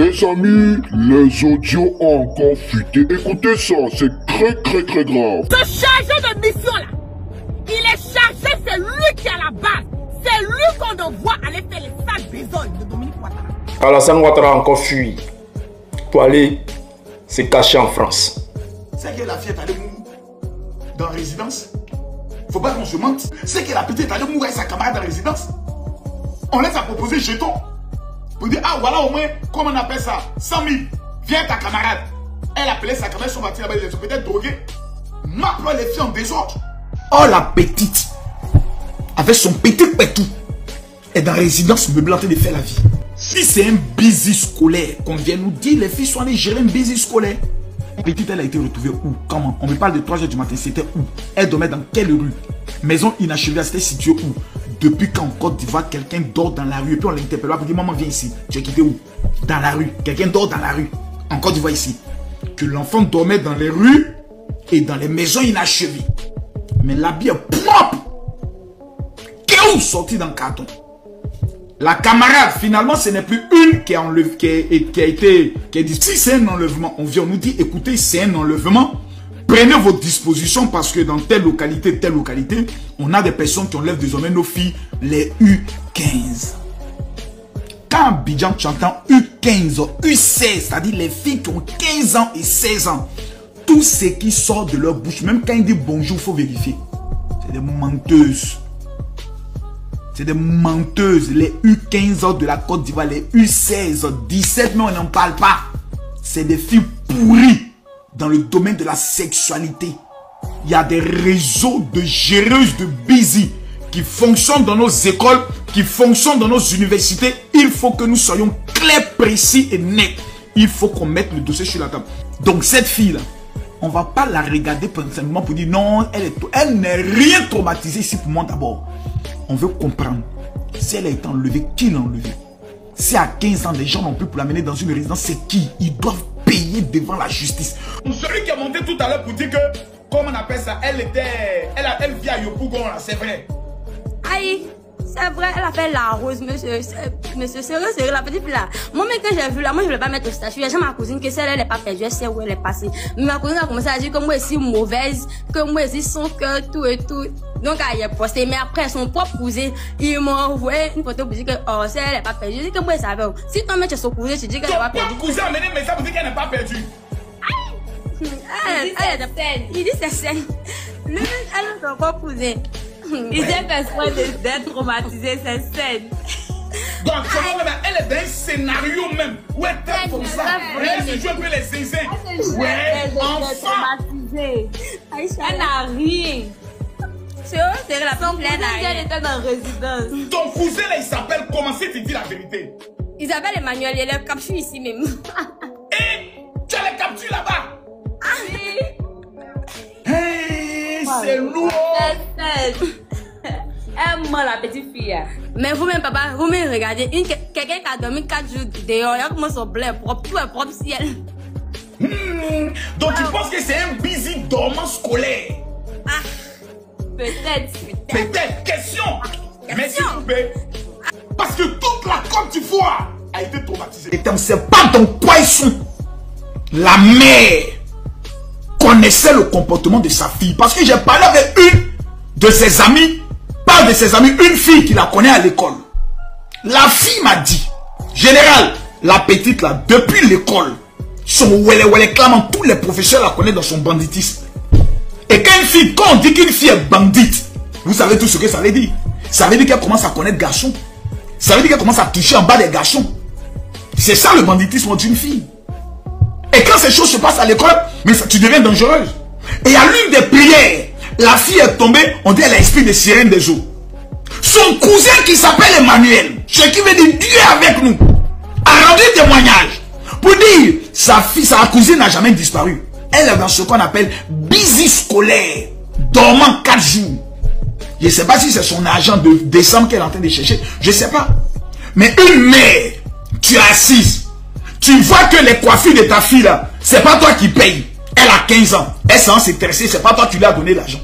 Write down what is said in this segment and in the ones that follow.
Mes amis, les audios ont encore fuité. Écoutez ça, c'est très grave. Ce chargé de mission là, il est chargé, c'est lui qui est à la base. C'est lui qu'on envoie aller faire les sales besognes de Dominique Ouattara. Alassane Ouattara a encore fui pour aller se cacher en France. C'est que la fille est allée mourir dans la résidence. Faut pas qu'on se mente. C'est que la petite est allée mourir avec sa camarade dans la résidence. On laisse à proposer jeton. Pour dire, ah voilà au moins, comment on appelle ça, 100 000. Viens ta camarade. Elle appelait sa camarade, son bâtiment là-bas, ils sont peut-être drogués. M'appelle les filles en désordre. Oh la petite, avec son petit pétou, est dans la résidence meublée en train de faire la vie. Si c'est un busy scolaire, qu'on vient nous dire, les filles sont allées gérer un busy scolaire. La petite, elle a été retrouvée où? Comment? On me parle de 3 h du matin, c'était où? Elle dormait dans quelle rue? Maison inachevée, c'était située où? Depuis qu'en Côte d'Ivoire, quelqu'un dort dans la rue. Et puis on l'interpelle pour dire, maman, viens ici. Tu es quitté où? Dans la rue. Quelqu'un dort dans la rue. En Côte d'Ivoire ici. Que l'enfant dormait dans les rues et dans les maisons inachevées. Mais l'habit est propre. Qu'est-ce où sorti dans le carton? La camarade, finalement, ce n'est plus une qui a enlevé, qui a dit, si c'est un enlèvement, on vient, on nous dit, écoutez, c'est un enlèvement. Prenez vos dispositions parce que dans telle localité, on a des personnes qui enlèvent désormais nos filles, les U15. Quand Abidjan, tu entends U15, U16, c'est-à-dire les filles qui ont 15 ans et 16 ans, tout ce qui sort de leur bouche, même quand ils disent bonjour, il faut vérifier. C'est des menteuses. C'est des menteuses. Les U15 de la Côte d'Ivoire, les U16, 17, mais on n'en parle pas. C'est des filles pourries. Dans le domaine de la sexualité, il y a des réseaux de géreuses de busy qui fonctionnent dans nos écoles, qui fonctionnent dans nos universités. Il faut que nous soyons clairs, précis et nets. Il faut qu'on mette le dossier sur la table. Donc cette fille-là, on ne va pas la regarder simplement pour dire non, elle n'est rien traumatisée ici pour moi d'abord. On veut comprendre si elle a été enlevée, qui l'a enlevée. Si à 15 ans, les gens n'ont plus pour l'amener dans une résidence, c'est qui? Ils doivent payer devant la justice. Celui qui a monté tout à l'heure pour dire que, comment on appelle ça, elle vit à Yopougon, là, c'est vrai. Aïe, c'est vrai, elle a fait la rose, monsieur, sérieux, la petite là. Moi, même quand j'ai vu là, moi, je ne voulais pas mettre au statut. Il y a jamais ma cousine que celle, elle n'est pas perdue, elle sait où elle est passée. Mais ma cousine a commencé à dire que moi, je suis mauvaise, que moi, je suis son cœur, tout et tout. Donc, elle a posté, mais après, son propre cousin, il m'a envoyé une photo pour dire que, oh, celle, elle n'est pas perdue. Je dis que moi, je savais. Si toi, tu es son cousin, tu dis qu'elle n'est pas perdue. Ton cousin a mené mais ça pour dire qu'elle n'est pas perdue. Il dit c'est saine. Lui, elle est son propre cousin. Il s'est fait d'être traumatisé, c'est saine. Donc, elle est dans un scénario même. Où elle est comme ça. Elle se joue un peu les zinzins. Ouais, enfant. Elle n'a rien. C'est la son cousin, elle était dans résidence. Ton cousin là, il s'appelle comment? C'est te dire la vérité. Isabelle Emmanuel, il est capturé ici même. Et tu as les captures là-bas. Oui. Hey, c'est lourd. Elle ment la petite fille. Mais vous-même, papa, vous-même regardez, quelqu'un qui a dormi 4 jours dehors, il a comment son blé propre, tout est propre ciel. Donc tu penses que c'est un busy dormant scolaire? Peut-être. Peut-être. Question. Mais s'il vous plaît. Parce que toute la Côte d'Ivoire a été traumatisée. Et c'est pas ton poisson. La mère connaissait le comportement de sa fille. Parce que j'ai parlé avec une de ses amies. Pas de ses amies, une fille qui la connaît à l'école. La fille m'a dit, général, la petite là, depuis l'école, son wele clamant, tous les professeurs la connaissent dans son banditisme. Et quand on dit qu'une fille est bandite, vous savez tout ce que ça veut dire. Ça veut dire qu'elle commence à connaître garçons. Ça veut dire qu'elle commence à toucher en bas des garçons. C'est ça le banditisme d'une fille. Et quand ces choses se passent à l'école, mais ça, tu deviens dangereuse. Et à l'une des prières, la fille est tombée, on dit elle a l'esprit de sirène des eaux. Son cousin qui s'appelle Emmanuel, ce qui veut dire Dieu est avec nous, a rendu témoignage pour dire sa cousine n'a jamais disparu. Elle est dans ce qu'on appelle busy scolaire, dormant 4 jours. Je ne sais pas si c'est son argent de décembre qu'elle est en train de chercher, je ne sais pas. Mais une mère, tu es assise, tu vois que les coiffures de ta fille là, c'est pas toi qui paye. Elle a 15 ans, elle s'est intéressée, c'est pas toi qui lui as donné l'argent.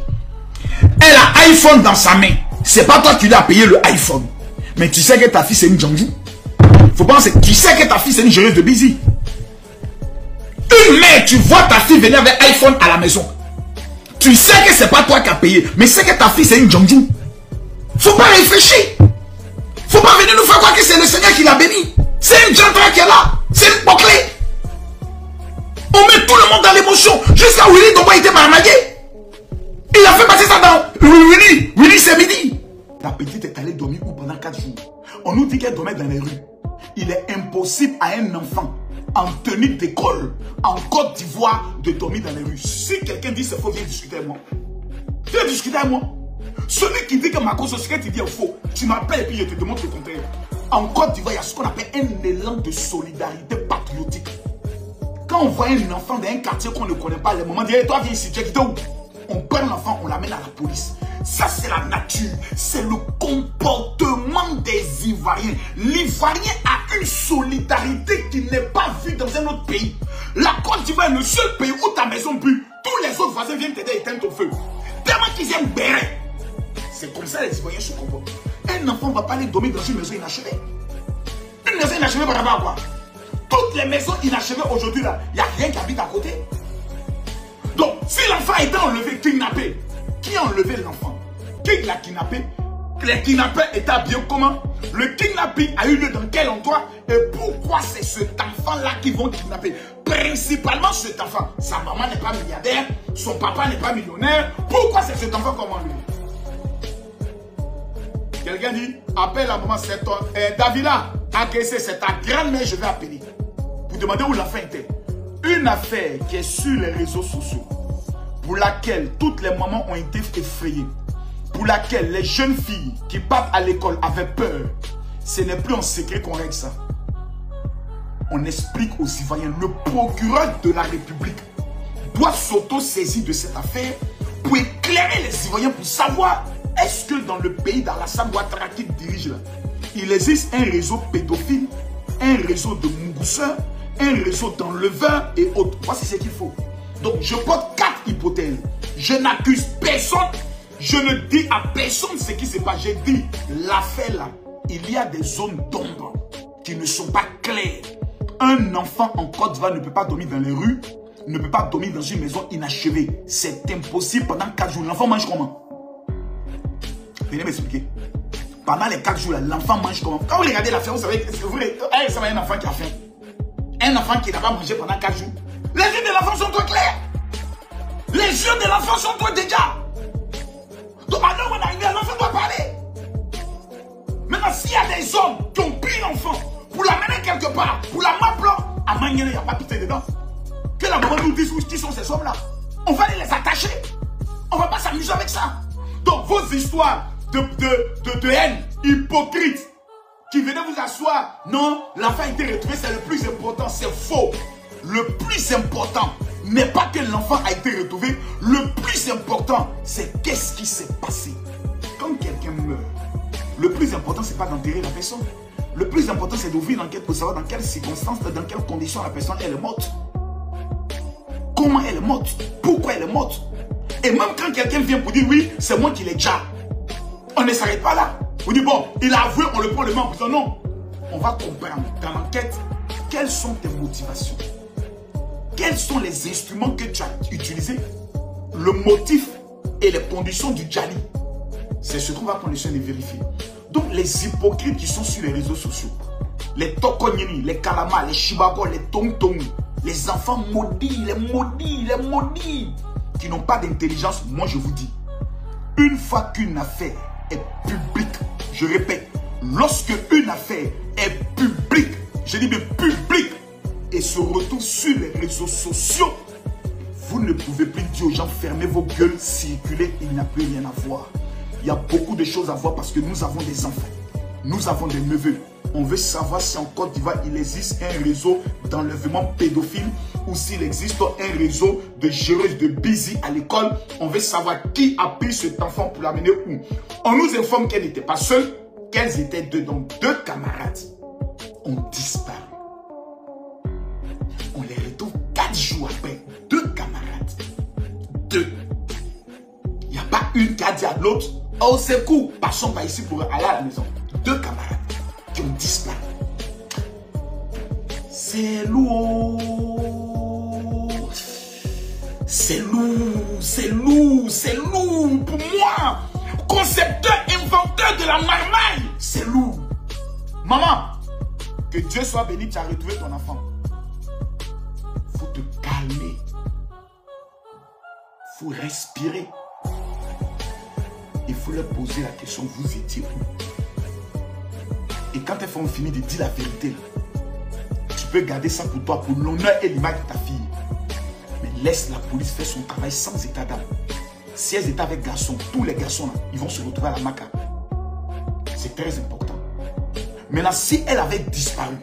Elle a iPhone dans sa main, c'est pas toi qui lui as payé le iPhone. Mais tu sais que ta fille c'est une janjou. Faut penser, tu sais que ta fille c'est une géreuse de busy. Une mère, tu vois ta fille venir avec iPhone à la maison. Tu sais que c'est pas toi qui as payé, mais c'est que ta fille c'est une Jongju. Faut pas réfléchir. Faut pas venir nous faire croire que c'est le Seigneur qui l'a béni. C'est une gentille qui est là. C'est une bouclée. On met tout le monde dans l'émotion. Jusqu'à Willy Domba était marmagué. Il a fait passer ça dans Willy c'est midi. La petite est allée dormir où pendant 4 jours. On nous dit qu'elle dormait dans les rues. Il est impossible à un enfant en tenue d'école en Côte d'Ivoire de dormir dans les rues. Si quelqu'un dit c'est faux, viens discuter avec moi. Viens discuter avec moi. Celui qui dit que ma cause sociale, tu dis faux. Tu m'appelles et puis je te demande le contraire. En Côte d'Ivoire, il y a ce qu'on appelle un élan de solidarité patriotique. Quand on voit un enfant dans un quartier qu'on ne connaît pas, le moment de dire, toi viens ici, tu es quitté où? On prend l'enfant, on l'amène à la police. Ça c'est la nature, c'est le comportement des Ivoiriens. L'Ivoirien a une solidarité qui n'est pas vue dans un autre pays. La Côte d'Ivoire est le seul pays où ta maison brûle. Tous les autres voisins viennent t'aider à éteindre ton feu. Tellement qu'ils aiment béret. C'est comme ça les Ivoiriens se comportent. Un enfant ne va pas aller dormir dans une maison inachevée. Une maison inachevée par rapport à quoi? Toutes les maisons inachevées aujourd'hui là, il n'y a rien qui habite à côté. Donc, si l'enfant était enlevé, kidnappé, qui a enlevé l'enfant? Qui l'a kidnappé? Les kidnappeurs étaient bien comment? Le kidnapping a eu lieu dans quel endroit? Et pourquoi c'est cet enfant-là qui vont kidnapper? Principalement cet enfant. Sa maman n'est pas milliardaire, son papa n'est pas millionnaire. Pourquoi c'est cet enfant qu'on va enlever? Quelqu'un dit, appelle la maman, c'est toi. Davila, c'est ta grand-mère, je vais appeler. Vous demandez où l'enfant était. Une affaire qui est sur les réseaux sociaux, pour laquelle toutes les mamans ont été effrayées, pour laquelle les jeunes filles qui partent à l'école avaient peur. Ce n'est plus en secret qu'on règle ça. On explique aux Ivoiriens. Le procureur de la République doit s'auto-saisir de cette affaire pour éclairer les Ivoiriens, pour savoir est-ce que dans le pays d'Alassane Ouattara qui dirige là, il existe un réseau pédophile, un réseau de mousseurs, un réseau d'enleveurs et autres. Voici ce qu'il faut. Donc je porte 4 hypothèses. Je n'accuse personne. Je ne dis à personne ce qui se passe. J'ai dit l'affaire là, il y a des zones d'ombre qui ne sont pas claires. Un enfant en Côte d'Ivoire ne peut pas dormir dans les rues, ne peut pas dormir dans une maison inachevée. C'est impossible pendant 4 jours. L'enfant mange comment? Venez m'expliquer. Pendant les 4 jours, l'enfant mange comment? Quand vous regardez l'affaire, vous savez que c'est vrai. Ça va un enfant qui a faim. Un enfant qui n'a pas mangé pendant 4 jours. Les yeux de l'enfant sont trop clairs. Les yeux de l'enfant sont trop déjà. Donc maintenant, on arrive, l'enfant doit parler. Maintenant, s'il y a des hommes qui ont pris l'enfant pour l'amener quelque part, pour la m'appeler, à Mangene, il n'y a pas pitié dedans. Que la maman nous dise qui sont ces hommes-là. On va les attacher. On ne va pas s'amuser avec ça. Donc, vos histoires de haine hypocrite qui venaient vous asseoir, non, l'enfant a été retrouvé, c'est le plus important, c'est faux. Le plus important n'est pas que l'enfant a été retrouvé, le plus important, c'est qu'est-ce qui s'est passé. Quand quelqu'un meurt, le plus important, c'est pas d'enterrer la personne. Le plus important, c'est d'ouvrir l'enquête pour savoir dans quelles circonstances, dans quelles conditions la personne elle est morte. Comment elle est morte? Pourquoi elle est morte? Et même quand quelqu'un vient pour dire oui, c'est moi qui l'ai déjà, on ne s'arrête pas là. On dit bon, il a avoué, on le prend le main en disant non. On va comprendre dans l'enquête quelles sont tes motivations. Quels sont les instruments que tu as utilisés, le motif et les conditions du Djali. C'est ce qu'on va prendre le soin de vérifier. Donc les hypocrites qui sont sur les réseaux sociaux, les Tokonyeni, les Kalama, les Shibago, les Tong-Tong, les enfants maudits, les maudits, qui n'ont pas d'intelligence, moi je vous dis, une fois qu'une affaire est publique, je répète, lorsque une affaire est publique, je dis bien publique, et se retrouve sur les réseaux sociaux, vous ne pouvez plus dire aux gens fermez vos gueules, circulez, il n'y a plus rien à voir. Il y a beaucoup de choses à voir parce que nous avons des enfants, nous avons des neveux. On veut savoir si en Côte d'Ivoire il existe un réseau d'enlèvement pédophile ou s'il existe un réseau de géreuses de busy à l'école. On veut savoir qui a pris cet enfant pour l'amener où. On nous informe qu'elle n'était pas seule, qu'elles étaient deux, donc 2 camarades ont disparu. On les retrouve 4 jours après. 2 camarades. 2. Il n'y a pas une qui a dit à l'autre, oh c'est cool, passons par ici pour aller à la maison. 2 camarades qui ont disparu. c'est lourd. C'est lourd, c'est lourd, c'est lourd pour moi. Concepteur, inventeur de la marmaille, c'est lourd. Maman, que Dieu soit béni, tu as retrouvé ton enfant. Faut te calmer. Faut respirer. Il faut leur poser la question, vous étiez où? Et quand elles font finir de dire la vérité, tu peux garder ça pour toi, pour l'honneur et l'image de ta fille. Mais laisse la police faire son travail sans état d'âme. Si elles étaient avec garçons, tous les garçons, là, ils vont se retrouver à la maca. C'est très important. Maintenant, si elle avait disparu,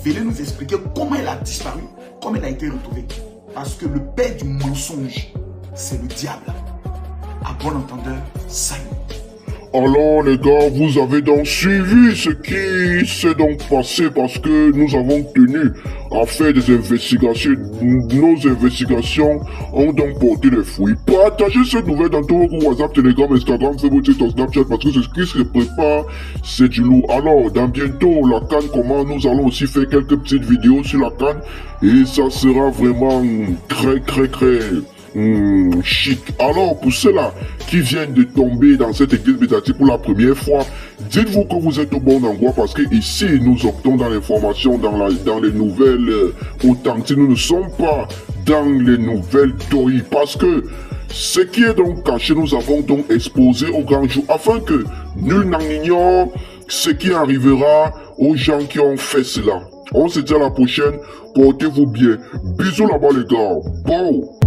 venez nous expliquer comment elle a disparu, comment elle a été retrouvée. Parce que le père du mensonge, c'est le diable. À bon entendeur, salut. Alors les gars, vous avez donc suivi ce qui s'est donc passé parce que nous avons tenu à faire des investigations. Nos investigations ont donc porté les fruits. Partagez cette nouvelle dans tous vos WhatsApp, Telegram, Instagram, Facebook, TikTok, Snapchat parce que c'est ce qui se prépare, c'est du lourd. Alors, dans bientôt, la CAN comment, nous allons aussi faire quelques petites vidéos sur la CAN et ça sera vraiment très chic. Alors pour ceux-là qui viennent de tomber dans cette église médiatique pour la première fois, dites-vous que vous êtes au bon endroit parce que ici nous optons dans l'information, dans les nouvelles authentiques. Nous ne sommes pas dans les nouvelles d'Oi parce que ce qui est donc caché, nous avons donc exposé au grand jour afin que nul n'en ignore ce qui arrivera aux gens qui ont fait cela. On se dit à la prochaine, portez-vous bien. Bisous là-bas les gars. Bon.